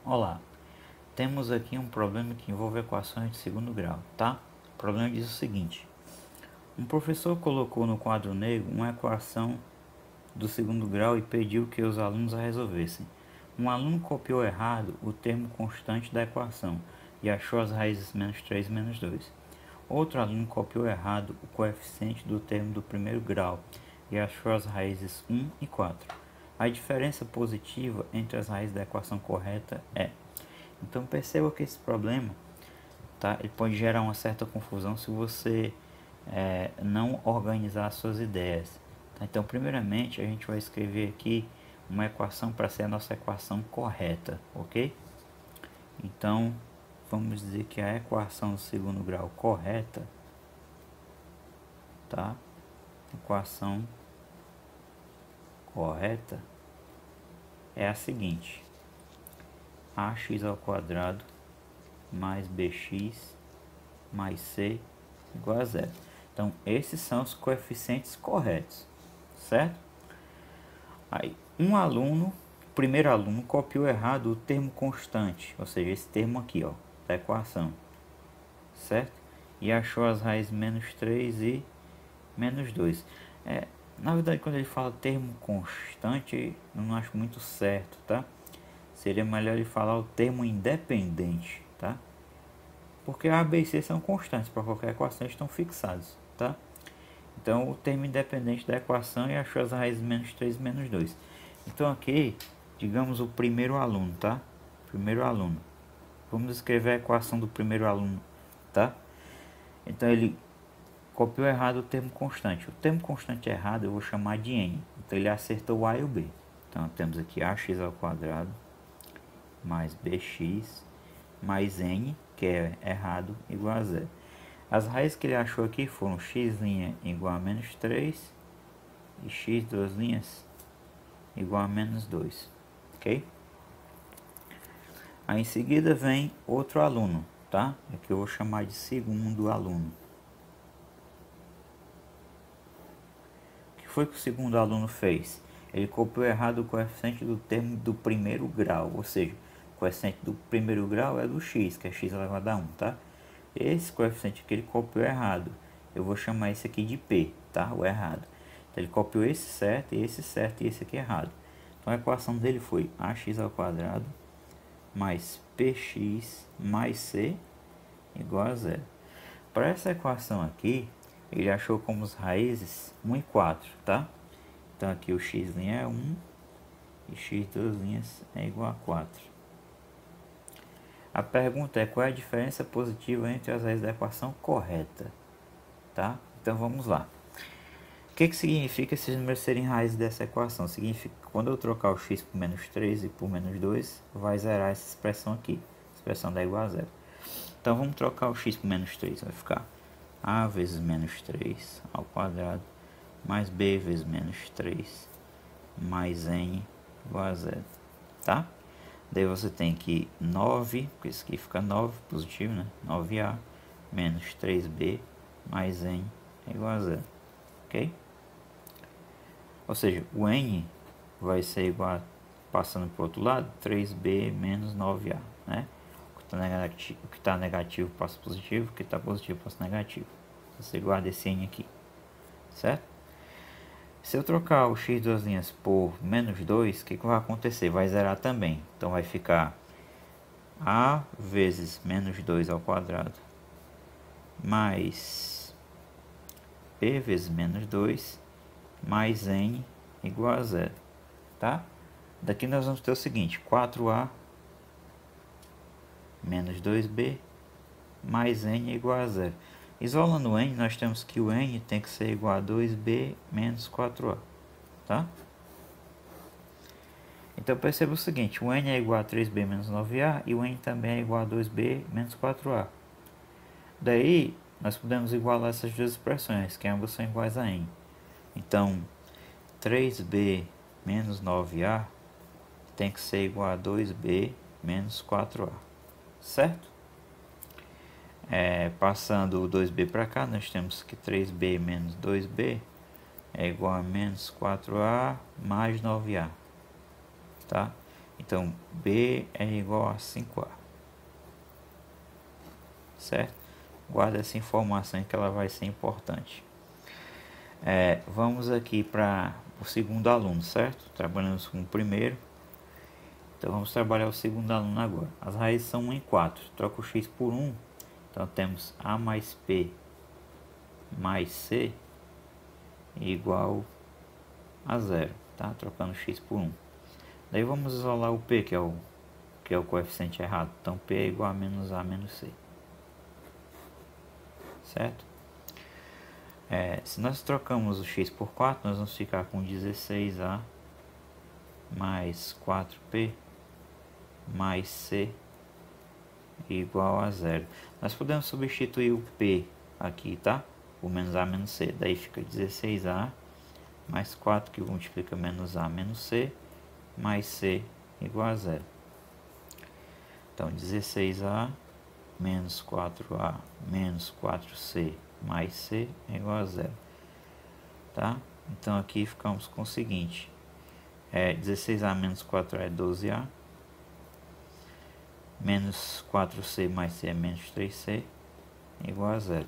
Olá, temos aqui um problema que envolve equações de segundo grau, tá? O problema diz o seguinte: um professor colocou no quadro negro uma equação do segundo grau e pediu que os alunos a resolvessem. Um aluno copiou errado o termo constante da equação e achou as raízes menos 3 e menos 2. Outro aluno copiou errado o coeficiente do termo do primeiro grau e achou as raízes 1 e 4. A diferença positiva entre as raízes da equação correta é. Então perceba que esse problema, tá, ele pode gerar uma certa confusão se você não organizar suas ideias. Tá? Então primeiramente a gente vai escrever aqui uma equação para ser a nossa equação correta, ok? Então vamos dizer que a equação do segundo grau correta, tá? Equação correta é a seguinte: ax ao quadrado mais bx mais c igual a zero. Então esses são os coeficientes corretos, certo? Aí o primeiro aluno copiou errado o termo constante, ou seja, esse termo aqui, ó, da equação, certo? E achou as raízes menos 3 e menos 2. Na verdade, quando ele fala termo constante, eu não acho muito certo, tá? Seria melhor ele falar o termo independente, tá? Porque A, B e C são constantes para qualquer equação, estão fixados, tá? Então o termo independente da equação e achou as raízes menos 3 e menos 2. Então aqui, digamos o primeiro aluno, tá? Primeiro aluno. Vamos escrever a equação do primeiro aluno, tá? Então ele copiou errado o termo constante. O termo constante errado eu vou chamar de n. Então ele acertou o A e o B. Então temos aqui ax ao quadrado mais bx mais n, que é errado, igual a zero. As raízes que ele achou aqui foram x' igual a menos 3 e x duas linhas igual a menos 2, ok? Aí em seguida vem outro aluno, tá? Aqui eu vou chamar de segundo aluno. O que foi que o segundo aluno fez? Ele copiou errado o coeficiente do termo do primeiro grau, ou seja, o coeficiente do primeiro grau é do x, que é x elevado a 1, tá? Esse coeficiente que ele copiou errado, eu vou chamar esse aqui de P, tá? O errado. Então ele copiou esse certo e esse aqui errado. Então a equação dele foi ax ao quadrado mais px mais c igual a zero. Para essa equação aqui, ele achou como as raízes 1 e 4, tá? Então aqui o x' é 1 e x duas linhas é igual a 4. A pergunta é qual é a diferença positiva entre as raízes da equação correta, tá? Então vamos lá. O que significa esses números serem raízes dessa equação? Significa que quando eu trocar o x por menos 3 e por menos 2, vai zerar essa expressão aqui. A expressão dá igual a zero. Então vamos trocar o x por menos 3. Vai ficar a vezes menos 3 ao quadrado mais b vezes menos 3 mais n igual a zero, tá? Daí você tem que 9, porque isso aqui fica 9, positivo, né? 9a menos 3b mais n é igual a zero, ok? Ou seja, o n vai ser igual a, passando para o outro lado, 3b menos 9a, né? O que está negativo passa positivo, o que está positivo passa negativo. Você guarda esse n aqui, certo? Se eu trocar o x duas linhas por menos 2, o que vai acontecer? Vai zerar também. Então vai ficar a vezes menos 2 ao quadrado mais b vezes menos 2 mais n igual a zero, tá? Daqui nós vamos ter o seguinte: 4a menos 2b mais n igual a zero. Isolando o n, nós temos que o n tem que ser igual a 2b menos 4a, tá? Então perceba o seguinte: o n é igual a 3b menos 9a e o n também é igual a 2b menos 4a. Daí nós podemos igualar essas duas expressões, que ambas são iguais a n. Então 3b menos 9a tem que ser igual a 2b menos 4a, certo? Passando o 2b para cá, nós temos que 3b menos 2b é igual a menos 4a mais 9a, tá? Então, B é igual a 5A. Certo? Guarda essa informação que ela vai ser importante. Vamos aqui para o segundo aluno, certo? Trabalhamos com o primeiro. Então, vamos trabalhar o segundo aluno agora. As raízes são 1 em 4. Troca o x por 1. Então, temos A mais P mais C igual a 0. Tá? Trocando x por 1. Daí, vamos isolar o P, que é o coeficiente errado. Então, P é igual a menos A menos C. Certo? Se nós trocamos o x por 4, nós vamos ficar com 16A mais 4P mais C igual a 0. Nós podemos substituir o P aqui, tá? O menos A menos C. Daí fica 16A mais 4, que multiplica menos A menos C, mais C igual a 0. Então, 16A menos 4A menos 4C mais C é igual a 0. Tá? Então, aqui ficamos com o seguinte. 16A menos 4A é 12A. Menos 4C mais C é menos 3C igual a 0.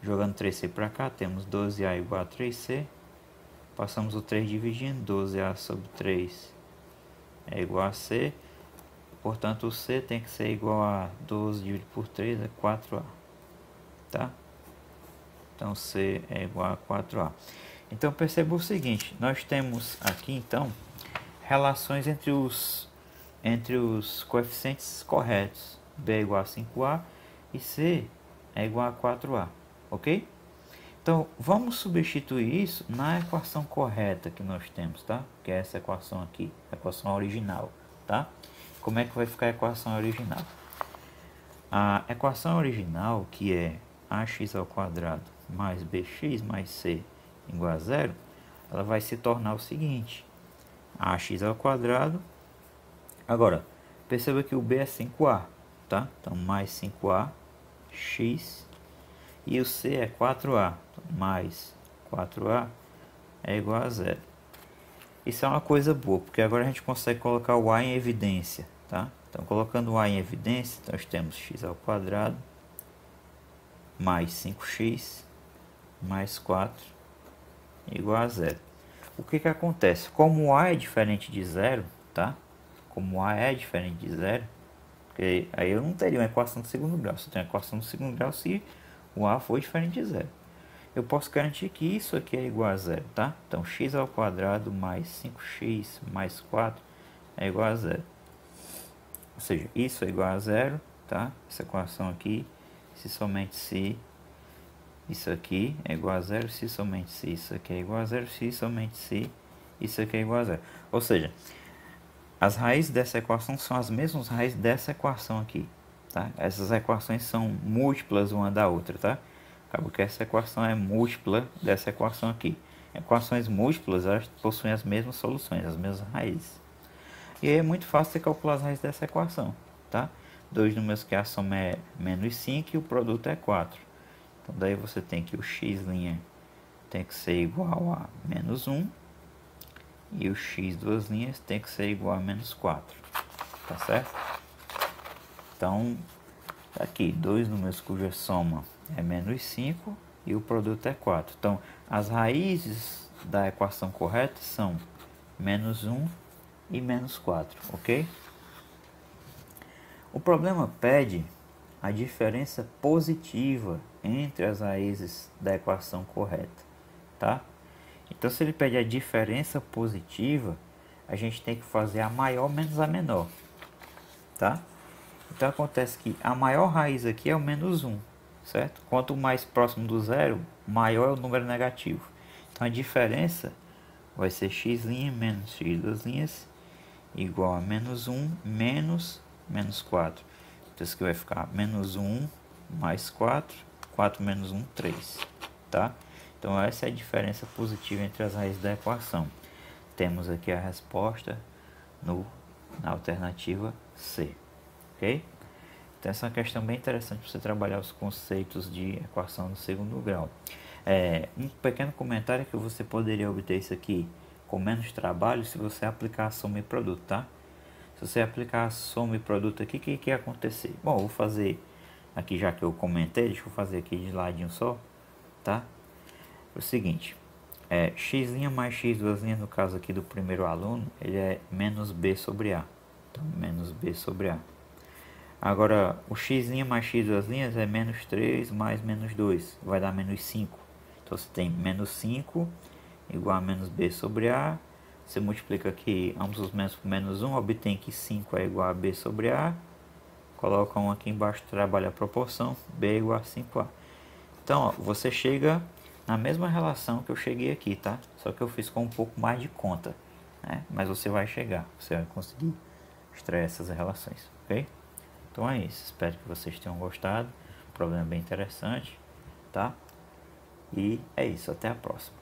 Jogando 3C para cá, temos 12A igual a 3C. Passamos o 3 dividindo, 12A sobre 3 é igual a C. Portanto, o C tem que ser igual a 12 dividido por 3 é 4A. Tá? Então, C é igual a 4A. Então, perceba o seguinte. Nós temos aqui, então, relações entre os coeficientes corretos. B é igual a 5A e C é igual a 4A. Ok? Então, vamos substituir isso na equação correta que nós temos, tá? Que é essa equação aqui, a equação original, tá? Como é que vai ficar a equação original? A equação original, que é ax ao quadrado mais bx mais c igual a 0, ela vai se tornar o seguinte: ax ao quadrado. Agora, perceba que o b é 5a, tá? Então, mais 5a, x, e o c é 4a, então, mais 4a é igual a 0. Isso é uma coisa boa, porque agora a gente consegue colocar o a em evidência, tá? Então, colocando o a em evidência, nós temos x ao quadrado mais 5x mais 4 igual a 0. O que que acontece? Como o a é diferente de 0, tá? Como o a é diferente de 0, porque aí eu não teria uma equação do segundo grau. Só tenho uma equação do segundo grau se o a for diferente de 0. Eu posso garantir que isso aqui é igual a 0, tá? Então, x ao quadrado mais 5x mais 4 é igual a 0. Ou seja, isso é igual a 0, tá? Essa equação aqui, se somente se isso aqui é igual a 0, se somente se isso aqui é igual a 0, se somente se isso aqui é igual a 0. Ou seja, as raízes dessa equação são as mesmas raízes dessa equação aqui, tá? Essas equações são múltiplas uma da outra, tá? Acaba que essa equação é múltipla dessa equação aqui. Equações múltiplas, elas possuem as mesmas soluções, as mesmas raízes. E aí é muito fácil você calcular as raízes dessa equação, tá? Dois números que a soma é menos 5 e o produto é 4. Então, daí você tem que o x' tem que ser igual a menos 1 e o x duas linhas tem que ser igual a menos 4. Tá certo? Então, tá aqui, dois números cuja soma é menos 5 e o produto é 4. Então, as raízes da equação correta são menos 1 e menos 4, ok? O problema pede a diferença positiva entre as raízes da equação correta, tá? Então, se ele pede a diferença positiva, a gente tem que fazer a maior menos a menor, tá? Então, acontece que a maior raiz aqui é o menos 1, certo? Quanto mais próximo do zero, maior é o número negativo. Então, a diferença vai ser x' menos x duas linhas igual a menos 1 menos menos 4. Então, isso aqui vai ficar menos 1 mais 4, 4 menos 1, 3, tá? Então, essa é a diferença positiva entre as raízes da equação. Temos aqui a resposta na alternativa C, ok? Então, essa é uma questão bem interessante para você trabalhar os conceitos de equação do segundo grau. Um pequeno comentário é que você poderia obter isso aqui com menos trabalho se você aplicar a soma e produto, tá? Se você aplicar a soma e produto aqui, o que ia acontecer? Bom, eu vou fazer aqui, já que eu comentei, deixa eu fazer aqui de ladinho só, tá? É o seguinte, x' mais x duas linhas, no caso aqui do primeiro aluno, ele é menos b sobre a. Então, menos b sobre a. Agora, o x' mais x duas linhas é menos 3 mais menos 2, vai dar menos 5. Então, você tem menos 5 igual a menos b sobre a. Você multiplica aqui ambos os menos por menos 1, obtém que 5 é igual a b sobre a. Coloca 1 aqui embaixo, trabalha a proporção, b é igual a 5a. Então, ó, você chega na mesma relação que eu cheguei aqui, tá? Só que eu fiz com um pouco mais de conta, né? Mas você vai chegar, você vai conseguir extrair essas relações, ok? Então é isso, espero que vocês tenham gostado. O problema é bem interessante, tá? E é isso, até a próxima.